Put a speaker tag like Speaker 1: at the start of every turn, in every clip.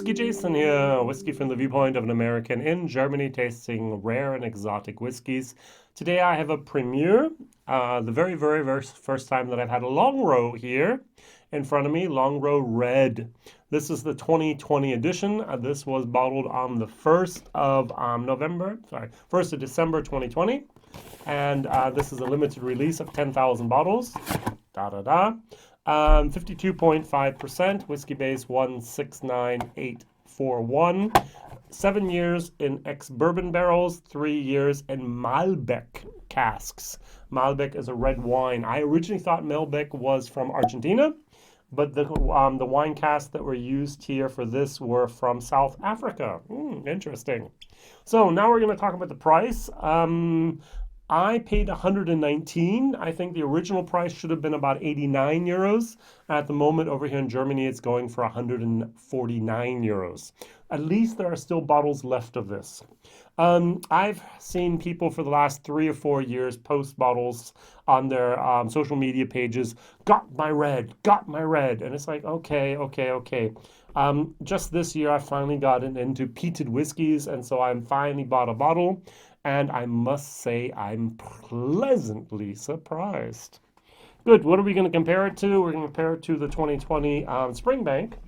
Speaker 1: WhiskyJason here, whiskey from the viewpoint of an American in Germany tasting rare and exotic whiskeys. Today I have a premiere, the very first time that I've had a Longrow here in front of me, Longrow Red. This is the 2020 edition. This was bottled on the 1st of December 2020. And this is a limited release of 10,000 bottles. 52.5%, Whiskybase 169841. 7 years in ex-bourbon barrels, 3 years in Malbec casks. Malbec is a red wine. I originally thought Malbec was from Argentina, but the wine casks that were used here for this were from South Africa. Interesting. So now we're going to talk about the price. I paid 119. I think the original price should have been about 89 euros. At the moment over here in Germany, it's going for 149 euros. At least there are still bottles left of this. I've seen people for the last 3 or 4 years post bottles on their social media pages, got my red. And it's like, okay. Just this year, I finally gotten into peated whiskeys, and so I finally bought a bottle. And I must say, I'm pleasantly surprised. Good. What are we going to compare it to? We're going to compare it to the 2020 Springbank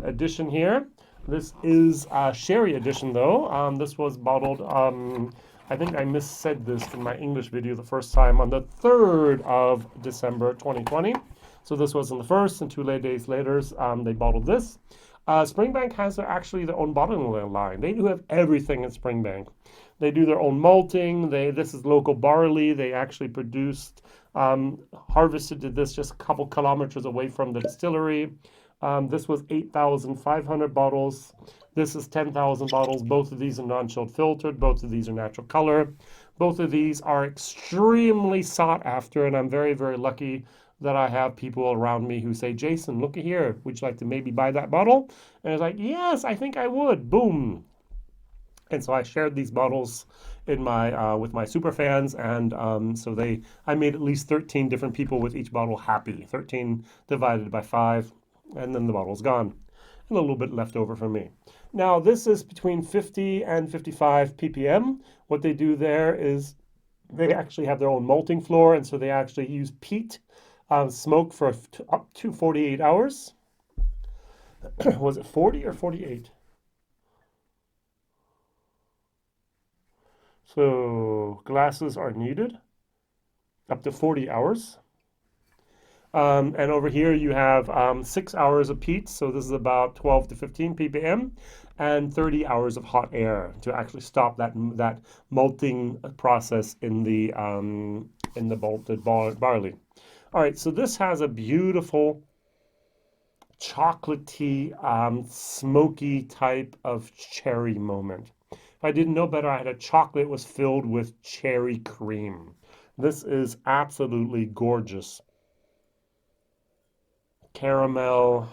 Speaker 1: edition here. This is a sherry edition, though. This was bottled, I think I missaid this in my English video the first time, on the 3rd of December 2020. So this was on the 1st, and 2 days later, they bottled this. Springbank has actually their own bottling line. They do have everything in Springbank. They do their own malting. This is local barley. They actually harvested this just a couple kilometers away from the distillery. This was 8,500 bottles. This is 10,000 bottles. Both of these are non-chilled filtered. Both of these are natural color. Both of these are extremely sought after, and I'm very lucky that I have people around me who say, Jason, look at here. Would you like to maybe buy that bottle? And it's like, yes, I think I would. Boom. And so I shared these bottles in my with my super fans, and I made at least 13 different people with each bottle happy. 13 divided by 5, and then the bottle's gone. And a little bit left over for me. Now, this is between 50 and 55 ppm. What they do there is they actually have their own malting floor, and so they actually use peat smoke for up to 48 hours. Was it 40 or 48? So glasses are needed up to 40 hours. And over here you have 6 hours of peat, so this is about 12 to 15 ppm, and 30 hours of hot air to actually stop that malting process in the malted barley. All right, so this has a beautiful chocolatey, smoky type of cherry moment. If I didn't know better, I had a chocolate was filled with cherry cream. This is absolutely gorgeous. Caramel,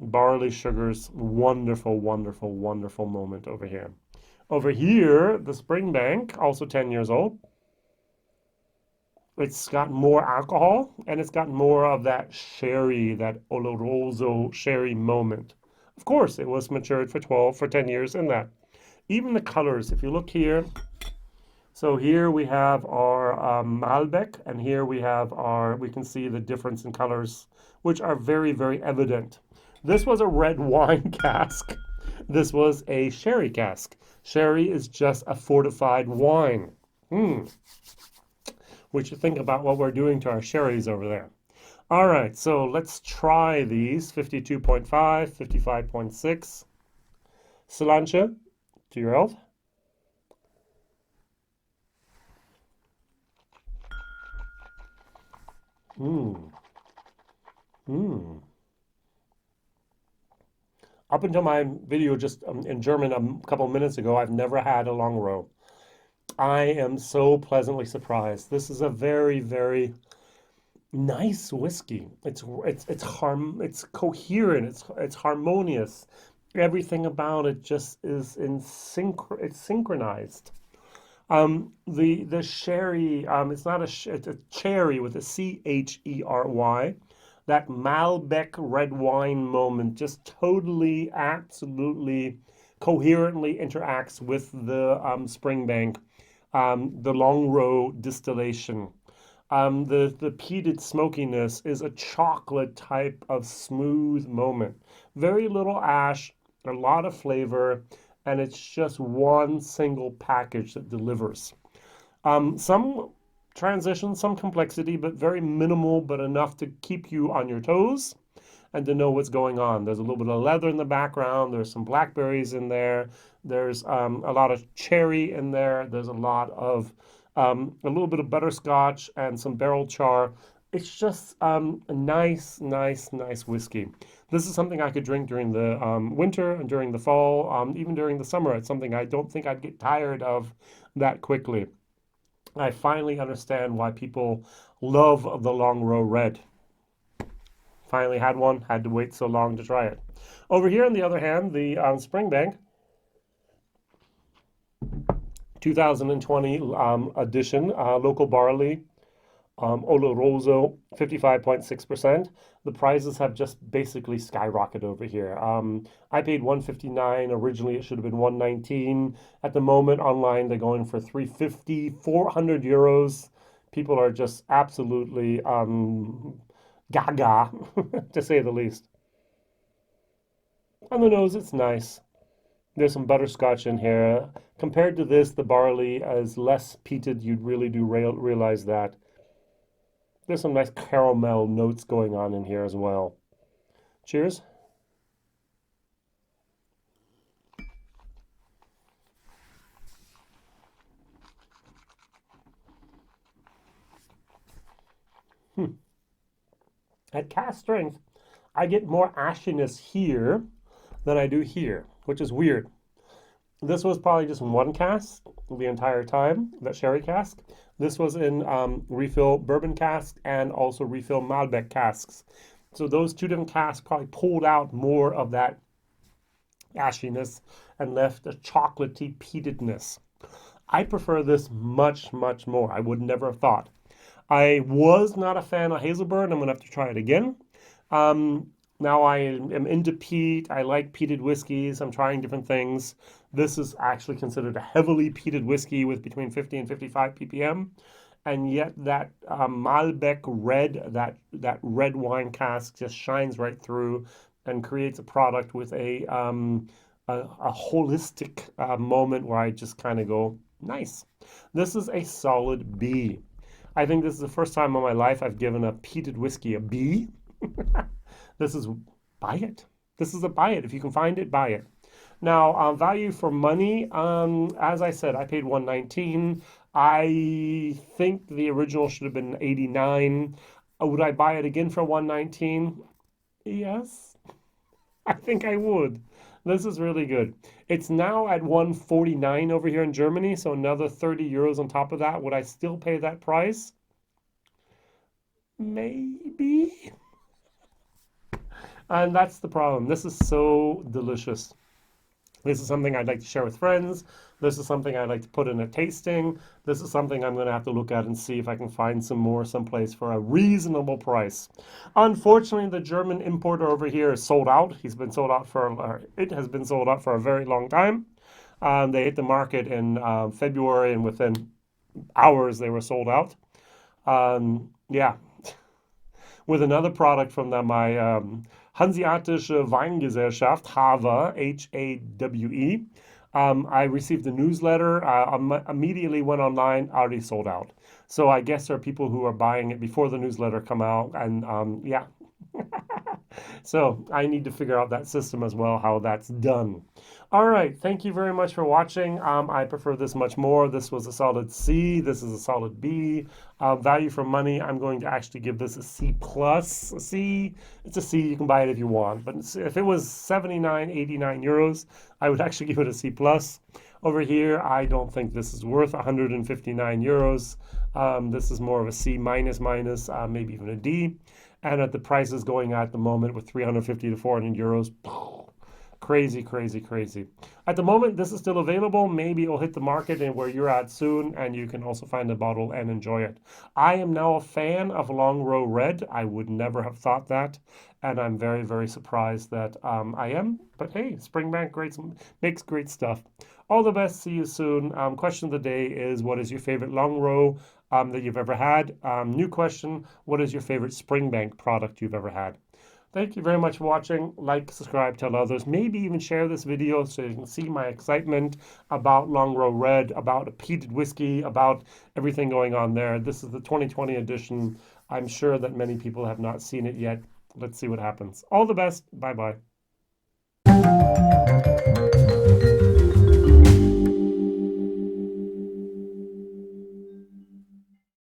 Speaker 1: barley sugars, wonderful moment over here. Over here, the Springbank, also 10 years old. It's got more alcohol, and it's got more of that sherry, that oloroso sherry moment. Of course, it was matured for 10 years in that. Even the colors, if you look here, so here we have our Malbec, and here we can see the difference in colors, which are very evident. This was a red wine cask. This was a sherry cask. Sherry is just a fortified wine. We should think about what we're doing to our sherries over there. All right, so let's try these. 52.5, 55.6. Cilantro, to your health. Up until my video just in German a couple minutes ago, I've never had a Longrow. I am so pleasantly surprised. This is a very nice whiskey. It's coherent. It's harmonious. Everything about it just is it's synchronized. The sherry, it's a cherry with a Chery. that Malbec red wine moment just totally, absolutely, coherently interacts with the Springbank, the Longrow distillation. The peated smokiness is a chocolate type of smooth moment. Very little ash, a lot of flavor, and it's just one single package that delivers. Some transition, some complexity, but very minimal, but enough to keep you on your toes and to know what's going on. There's a little bit of leather in the background. There's some blackberries in there. There's a lot of cherry in there. There's a lot of a little bit of butterscotch and some barrel char. It's just a nice, nice, nice whiskey. This is something I could drink during the winter and during the fall, even during the summer. It's something I don't think I'd get tired of that quickly. I finally understand why people love the Longrow Red. Finally had one, had to wait so long to try it. Over here, on the other hand, the Springbank 2020 edition, local barley, Oloroso, 55.6%. The prices have just basically skyrocketed over here. I paid $159. Originally, it should have been $119. At the moment, online, they're going for $350, 400 euros. People are just absolutely gaga, to say the least. On the nose, it's nice. There's some butterscotch in here. Compared to this, the barley is less peated. You really do realize that. There's some nice caramel notes going on in here as well. Cheers. At cask strength, I get more ashiness here than I do here, which is weird. This was probably just one cask the entire time, that sherry cask. This was in refill bourbon cask and also refill Malbec casks. So those two different casks probably pulled out more of that ashiness and left a chocolatey peatedness. I prefer this much, much more. I would never have thought. I was not a fan of Hazelburn. I'm going to have to try it again. Now I am into peat. I like peated whiskeys. I'm trying different things. This is actually considered a heavily peated whiskey with between 50 and 55 ppm. And yet that Malbec Red, that red wine cask just shines right through and creates a product with a holistic moment where I just kind of go, nice. This is a solid B. I think this is the first time in my life I've given a peated whiskey a B. This is, buy it. This is a buy it. If you can find it, buy it. Now, value for money, as I said, I paid $119. I think the original should have been $89. Would I buy it again for $119? Yes, I think I would. This is really good. It's now at $149 over here in Germany, so another 30 euros on top of that. Would I still pay that price? Maybe. And that's the problem. This is so delicious. This is something I'd like to share with friends. This is something I'd like to put in a tasting. This is something I'm going to have to look at and see if I can find some more someplace for a reasonable price. Unfortunately, the German importer over here is sold out. It has been sold out for a very long time. They hit the market in February, and within hours they were sold out. Yeah. With another product from them, my Hanseatische Weingesellschaft, HAWE, H-A-W-E. I received a newsletter, immediately went online, already sold out. So I guess there are people who are buying it before the newsletter come out, and yeah. So I need to figure out that system as well, how that's done. All right, thank you very much for watching. I prefer this much more. This was a solid C. This is a solid B. Value for money, I'm going to actually give this a C plus. A C, it's a C. You can buy it if you want. But if it was 79, 89 euros, I would actually give it a C plus. Over here, I don't think this is worth 159 euros. This is more of a C minus, maybe even a D. And at the prices going at the moment with 350 to 400 euros, Crazy, crazy, crazy. At the moment, this is still available. Maybe it'll hit the market and where you're at soon, and you can also find a bottle and enjoy it. I am now a fan of Longrow Red. I would never have thought that, and I'm very, very surprised that I am. But hey, Springbank makes great stuff. All the best. See you soon. Question of the day is, what is your favorite Longrow that you've ever had? New question, what is your favorite Springbank product you've ever had? Thank you very much for watching. Like, subscribe, tell others. Maybe even share this video so you can see my excitement about Longrow Red, about a peated whiskey, about everything going on there. This is the 2020 edition. I'm sure that many people have not seen it yet. Let's see what happens. All the best. Bye-bye.